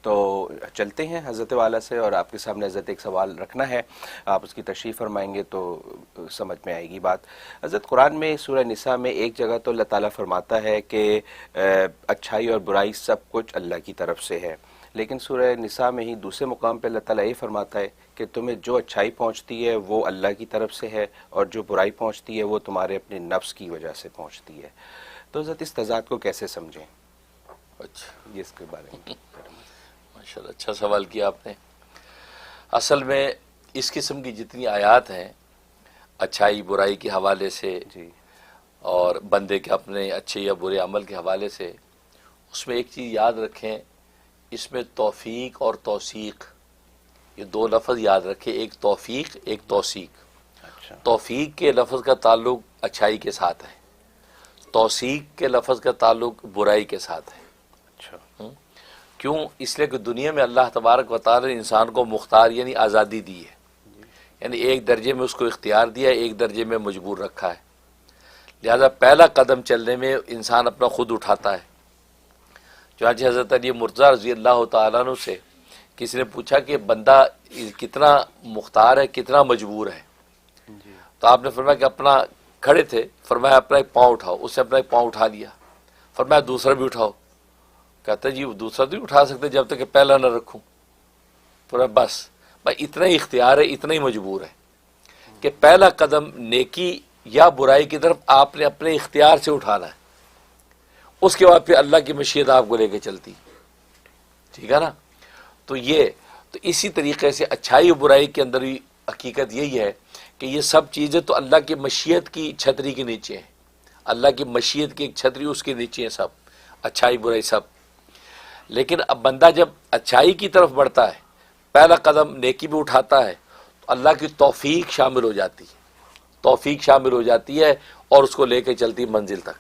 تو چلتے ہیں حضرت والا سے، اور آپ کے سامنے حضرت ایک سوال رکھنا ہے، آپ اس کی تشریح فرمائیں گے تو سمجھ میں آئے گی بات۔ حضرت قرآن میں سورہ نساء میں ایک جگہ تو اللہ تعالیٰ فرماتا ہے کہ اچھائی اور برائی سب کچھ اللہ کی طرف سے ہے، لیکن سورہ نساء میں ہی دوسرے مقام پہ اللہ تعالیٰ یہ فرماتا ہے کہ تمہیں جو اچھائی پہنچتی ہے وہ اللہ کی طرف سے ہے، اور جو برائی پہنچتی ہے وہ تمہارے اپنے نفس کی وجہ سے پہنچتی ہے۔ تو حضرت اس تضاد کو کیسے سمجھیں؟ اچھا، یہ اس کے بارے میں ماشاءاللہ اچھا سوال کیا آپ نے۔ اصل میں اس قسم کی جتنی آیات ہیں اچھائی برائی کے حوالے سے جی اور بندے کے اپنے اچھے یا برے عمل کے حوالے سے، اس میں ایک چیز یاد رکھیں، اس میں توفیق اور توثیق، یہ دو لفظ یاد رکھیں، ایک توفیق ایک توثیق۔ اچھا توفیق کے لفظ کا تعلق اچھائی کے ساتھ ہے، توثیق کے لفظ کا تعلق برائی کے ساتھ ہے۔ اچھا کیوں؟ اس لیے کہ دنیا میں اللہ تبارک و تعالی نے انسان کو مختار یعنی آزادی دی ہے، یعنی ایک درجے میں اس کو اختیار دیا، ایک درجے میں مجبور رکھا ہے۔ لہذا پہلا قدم چلنے میں انسان اپنا خود اٹھاتا ہے۔ چنانچہ حضرت علی مرتضیٰ رضی اللہ تعالیٰ عنہ سے کسی نے پوچھا کہ بندہ کتنا مختار ہے، کتنا مجبور ہے؟ جی تو آپ نے فرمایا کہ اپنا کھڑے تھے، فرمایا اپنا ایک پاؤں اٹھاؤ، اس نے اپنا ایک پاؤں اٹھا لیا، فرمایا دوسرا بھی اٹھاؤ، کہتا جی دوسرا تو نہیں اٹھا سکتے جب تک کہ پہلا نہ رکھوں، فرمایا بس بھائی اتنا ہی اختیار ہے، اتنا ہی مجبور ہے کہ پہلا قدم نیکی یا برائی کی طرف آپ نے اپنے اختیار سے اٹھانا ہے، اس کے بعد پھر اللہ کی مشیت آپ کو لے کے چلتی، ٹھیک ہے نا؟ تو اسی طریقے سے اچھائی و برائی کے اندر بھی حقیقت یہی ہے کہ یہ سب چیزیں تو اللہ کی مشیت کی چھتری کے نیچے ہیں، اللہ کی مشیت کی ایک چھتری اس کے نیچے ہیں سب، اچھائی برائی سب۔ لیکن اب بندہ جب اچھائی کی طرف بڑھتا ہے، پہلا قدم نیکی بھی اٹھاتا ہے، تو اللہ کی توفیق شامل ہو جاتی ہے، توفیق شامل ہو جاتی ہے اور اس کو لے کے چلتی منزل تک۔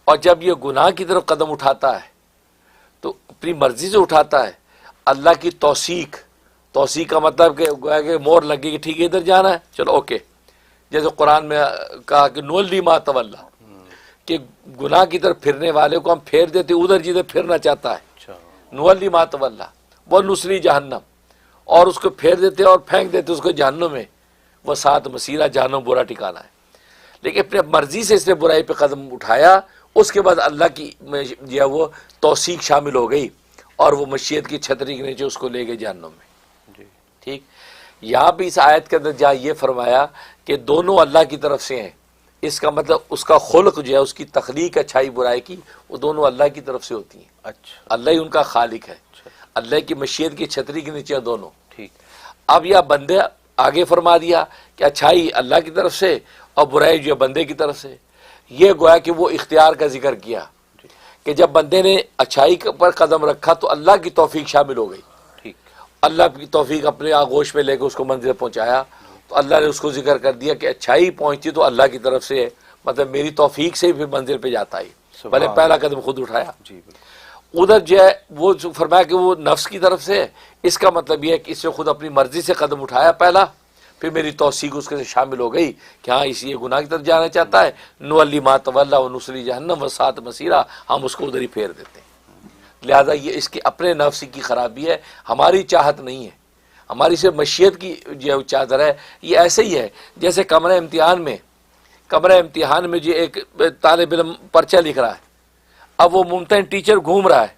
اور جب یہ گناہ کی طرف قدم اٹھاتا ہے تو اپنی مرضی سے اٹھاتا ہے، اللہ کی توثیق کا مطلب کہ گویا کہ مور لگے کہ ٹھیک ہے ادھر جانا ہے چلو اوکے، جیسے قرآن میں کہا کہ نولی ما تولی، کہ گناہ کی طرف پھرنے والے کو ہم پھیر دیتے ادھر جدھر پھرنا چاہتا ہے، اچھا نولی ما تولی وہ نسلی جہنم، اور اس کو پھیر دیتے اور پھینک دیتے اس کو جہنم میں، وہ سات مسیرہ جہنم برا ٹھکانہ ہے۔ لیکن اپنے مرضی سے اس نے برائی پہ قدم اٹھایا، اس کے بعد اللہ کی جو ہے وہ توثیق شامل ہو گئی اور وہ مشیت کی چھتری کے نیچے اس کو لے گئے جہنم میں۔ جی ٹھیک، یہاں بھی اس آیت کے اندر جہاں یہ فرمایا کہ دونوں اللہ کی طرف سے ہیں، اس کا مطلب اس کا خلق جو ہے، اس کی تخلیق اچھائی برائی کی، وہ دونوں اللہ کی طرف سے ہوتی ہیں، اچھا اللہ ہی ان کا خالق ہے، اللہ کی مشیت کی چھتری کے نیچے ہیں دونوں۔ ٹھیک اب یہ بندے آگے فرما دیا کہ اچھائی اللہ کی طرف سے اور برائی جو ہے بندے کی طرف سے، یہ گویا کہ وہ اختیار کا ذکر کیا کہ جب بندے نے اچھائی پر قدم رکھا تو اللہ کی توفیق شامل ہو گئی، ٹھیک اللہ کی توفیق اپنے آغوش میں لے کے اس کو منزل پہنچایا، تو اللہ نے اس کو ذکر کر دیا کہ اچھائی پہنچتی تو اللہ کی طرف سے ہے، مطلب میری توفیق سے ہی پھر منزل پہ جاتا ہے، بھلے پہلا قدم خود اٹھایا۔ جی بالکل ادھر جو ہے وہ جو فرمایا کہ وہ نفس کی طرف سے ہے، اس کا مطلب یہ ہے کہ اس نے خود اپنی مرضی سے قدم اٹھایا پہلا، پھر میری توثیق اس کے سے شامل ہو گئی کہ ہاں اس یہ گناہ کی طرف جانا چاہتا ہے، نولی ما تولی و نصلی جہنم و سات مسیرہ، ہم اس کو ادھر ہی پھیر دیتے ہیں۔ لہذا یہ اس کی اپنے نفس کی خرابی ہے، ہماری چاہت نہیں ہے، ہماری سے مشیت کی جو چادر ہے۔ یہ ایسے ہی ہے جیسے کمرہ امتحان میں جو ایک طالب علم پرچہ لکھ رہا ہے، اب وہ ممتحن ٹیچر گھوم رہا ہے،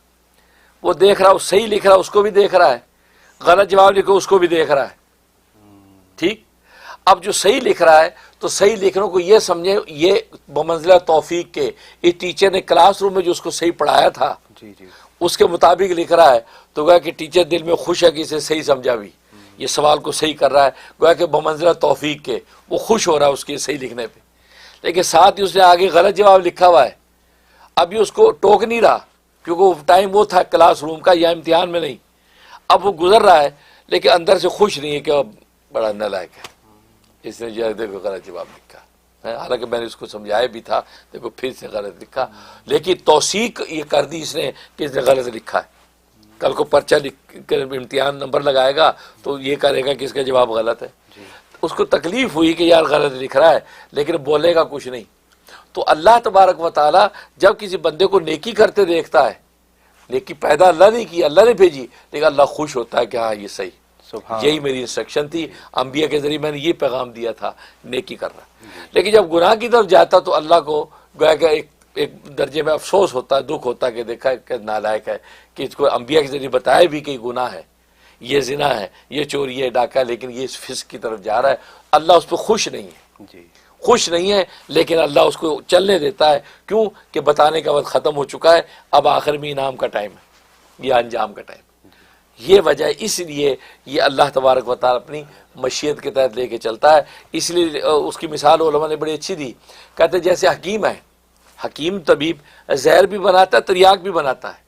وہ دیکھ رہا ہے، وہ صحیح لکھ رہا ہے اس کو بھی دیکھ رہا ہے، غلط جواب لکھو اس کو بھی دیکھ رہا ہے، ٹھیک۔ اب جو صحیح لکھ رہا ہے تو صحیح لکھنے کو یہ سمجھے یہ بمنزلہ توفیق کے، اس ٹیچر نے کلاس روم میں جو اس کو صحیح پڑھایا تھا جی جی اس کے مطابق لکھ رہا ہے، تو گویا کہ ٹیچر دل میں خوش ہے کہ اسے صحیح سمجھا بھی، یہ سوال کو صحیح کر رہا ہے، گویا کہ بمنزلہ توفیق کے وہ خوش ہو رہا ہے اس کے صحیح لکھنے پہ۔ لیکن ساتھ ہی اس نے آگے غلط جواب لکھا ہوا ہے، ابھی اس کو ٹوک نہیں رہا کیونکہ وہ ٹائم وہ تھا کلاس روم کا یا امتحان میں نہیں، اب وہ گزر رہا ہے لیکن اندر سے خوش نہیں ہے کہ اب بڑا نالائق ہے، اس نے جو ہے دیکھو غلط جواب لکھا ہے، حالانکہ میں نے اس کو سمجھایا بھی تھا، دیکھو پھر سے غلط لکھا، لیکن توثیق یہ کر دی اس نے کہ اس نے غلط لکھا ہے۔ کل کو پرچہ لکھ کر امتحان نمبر لگائے گا تو یہ کرے گا کہ اس کا جواب غلط ہے، اس کو تکلیف ہوئی کہ یار غلط لکھ رہا ہے لیکن بولے گا کچھ نہیں۔ تو اللہ تبارک و تعالی جب کسی بندے کو نیکی کرتے دیکھتا ہے، نیکی پیدا اللہ نے کی، اللہ نے بھیجی، لیکن اللہ خوش ہوتا ہے کہ ہاں یہ صحیح، سبحان یہی میری انسٹرکشن تھی، انبیاء کے ذریعے میں نے یہ پیغام دیا تھا نیکی کرنا۔ لیکن جب گناہ کی طرف جاتا تو اللہ کو گویا کہ ایک درجے میں افسوس ہوتا ہے، دکھ ہوتا ہے کہ دیکھا کہ نالائق ہے، کہ اس کو انبیاء کے ذریعے بتایا بھی کہ یہ گناہ ہے، یہ زنا ہے، یہ چوری ہے، ڈاکہ ہے، لیکن یہ اس فسق کی طرف جا رہا ہے۔ اللہ اس پہ خوش نہیں ہے، جی خوش نہیں ہے، لیکن اللہ اس کو چلنے دیتا ہے، کیوں کہ بتانے کا وقت ختم ہو چکا ہے، اب آخر میں انعام کا ٹائم ہے، یہ انجام کا ٹائم ہے۔ یہ وجہ ہے، اس لیے یہ اللہ تبارک و تعالیٰ اپنی مشیت کے تحت لے کے چلتا ہے۔ اس لیے اس کی مثال علماء نے بڑی اچھی دی، کہتے ہیں جیسے حکیم ہے، حکیم طبیب زہر بھی بناتا ہے، تریاک بھی بناتا ہے۔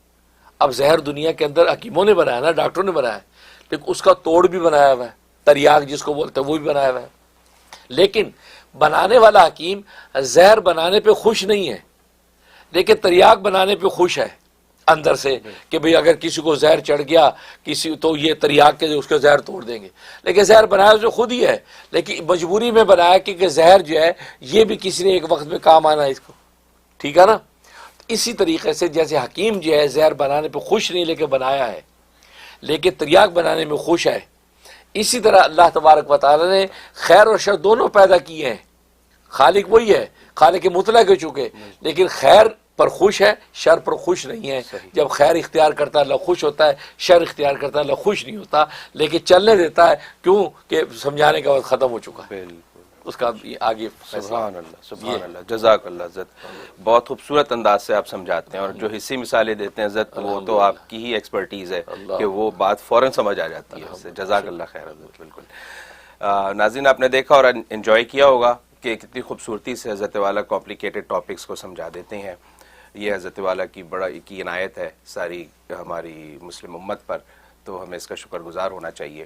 اب زہر دنیا کے اندر حکیموں نے بنایا نا، ڈاکٹروں نے بنایا ہے، لیکن اس کا توڑ بھی بنایا ہوا ہے، تریاک جس کو بولتے ہیں وہ بھی بنایا ہوا ہے۔ لیکن بنانے والا حکیم زہر بنانے پہ خوش نہیں ہے، لیکن تریاک بنانے پہ خوش ہے اندر سے، کہ بھئی اگر کسی کو زہر چڑھ گیا کسی تو یہ تریاک کے اس کا زہر توڑ دیں گے، لیکن زہر بنایا جو خود ہی ہے، لیکن مجبوری میں بنایا کہ زہر جو ہے یہ بھی کسی نے ایک وقت میں کام آنا ہے اس کو، ٹھیک ہے نا۔ اسی طریقے سے جیسے حکیم جو ہے زہر بنانے پہ خوش نہیں لیکن بنایا ہے، لیکن تریاک بنانے میں خوش ہے، اسی طرح اللہ تبارک و تعالی نے خیر اور شر دونوں پیدا کیے ہیں۔ خالق وہی ہے، خالق مطلق ہو چکے، لیکن خیر پر خوش ہے، شر پر خوش نہیں ہے۔ جب خیر اختیار کرتا ہے اللہ خوش ہوتا ہے، شر اختیار کرتا ہے اللہ خوش نہیں ہوتا، لیکن چلنے دیتا ہے، کیوں کہ سمجھانے کا وقت ختم ہو چکا ہے، بالکل، اس کا آگے فیصلہ۔ سبحان اللہ، سبحان اللہ، جزاک اللہ حضرت، بہت خوبصورت انداز سے آپ سمجھاتے ہیں، اور جو حصی مثالیں دیتے ہیں حضرت وہ تو آپ کی ہی ایکسپرٹیز ہے کہ وہ بات فوراً سمجھ آ جاتی ہے اس سے۔ جزاک اللہ خیر حضرت، بالکل۔ ناظرین آپ نے دیکھا اور انجوائے کیا ہوگا کہ کتنی خوبصورتی سے حضرت والا کمپلیکیٹڈ ٹاپکس کو سمجھا دیتے ہیں۔ یہ حضرت والا کی بڑا کی عنایت ہے ساری ہماری مسلم امت پر، تو ہمیں اس کا شکر گزار ہونا چاہیے۔